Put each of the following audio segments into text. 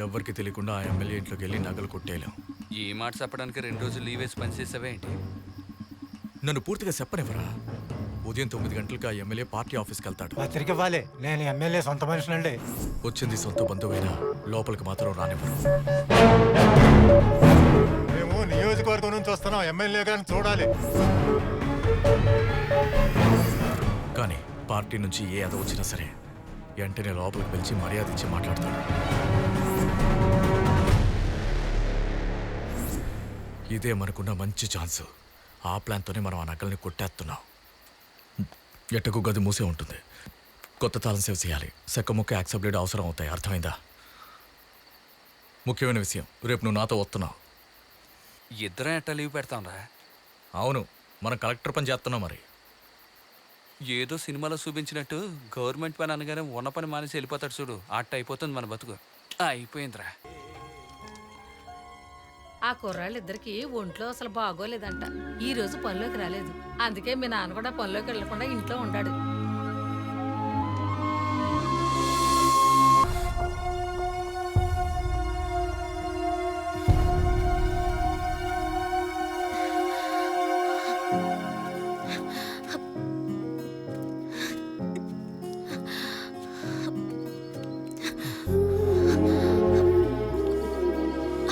ఎవరికి తెలియకుండా ఆ ఎమ్మెల్యే ఇంట్లోకి వెళ్ళి నగలు కొట్టేయలేం. ఈ మాట చెప్పడానికి 2 రోజులు లీవ్ వేసి పనిచేసావే ఏంటి? నన్ను పూర్తిగా చెప్పనివ్వరా? ఉదయం 9 గంటలకు ఆ ఎమ్మెల్యే పార్టీ ఆఫీస్కి వెళ్తాడు. పత్రిక ఇవ్వాలి. నేను ఎమ్మెల్యే సొంత మనిషినండి. వచ్చింది సొంత బంధువైనా లోపలికి మాత్రం రానివ్వరు. మేము నియోజకవర్గం నుంచి వస్తున్నాం, ఎమ్మెల్యే గారిని చూడాలి. కానీ పార్టీ నుంచి ఏ అద వచ్చినా సరే వెంటనే లోపలికి పిలిచి మర్యాద ఇచ్చి మాట్లాడతాడు. ఇదే మనకున్న మంచి ఛాన్స్. ఆ ప్లాన్తోనే మనం ఆ నకల్ని కొట్టేస్తున్నాం. ఎట్టకు గది మూసే ఉంటుంది. కొత్త తాళం సేవ్ చేయాలి. సెక్క ముక్క యాక్సెప్టెడ్ అవసరం అవుతాయి. అర్థమైందా? ముఖ్యమైన విషయం, రేపు నువ్వు నాతో వస్తున్నావు. ఇద్దరం ఎట్టా లీవ్ పెడతాంరా? అవును, మనం కలెక్టర్ పని చేస్తున్నాం. మరి ఏదో సినిమాలో చూపించినట్టు గవర్నమెంట్ పని అనగానే ఉన్న పని మానేసి వెళ్ళిపోతాడు చూడు, అట్ట అయిపోతుంది మన బతుకు. అయిపోయిందిరా. ఆ కుర్రాళ్ళిద్దరికి ఒంట్లో అసలు బాగోలేదంట. ఈ రోజు పనిలోకి రాలేదు. అందుకే మీ నాన్న కూడా పనిలోకి వెళ్లకుండా ఇంట్లో ఉన్నాడు.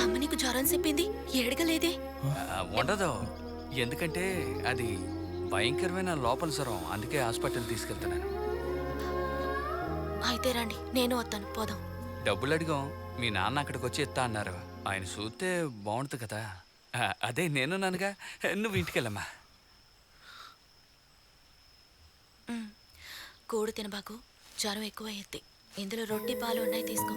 అమ్మ నీకు జ్వరం చెప్పింది, ఏడగలేదే? ఉండదు, ఎందుకంటే అది భయంకరమైన లోపల జ్వరం. అందుకే హాస్పిటల్ తీసుకెళ్తున్నాను. అయితే రండి, నేను వస్తాను, పోదాం. డబ్బులు అడిగాం, మీ నాన్న అక్కడికి వచ్చి ఇస్తా అన్నారు. ఆయన చూస్తే బాగుంటుంది కదా. అదే నేను నాన్నగా, నువ్వు ఇంటికెళ్ళమ్మా. కోడి తినబాకు, జ్వరం ఎక్కువ అయ్యింది. ఇందులో రొట్టి పాలు ఉన్నాయి, తీసుకో.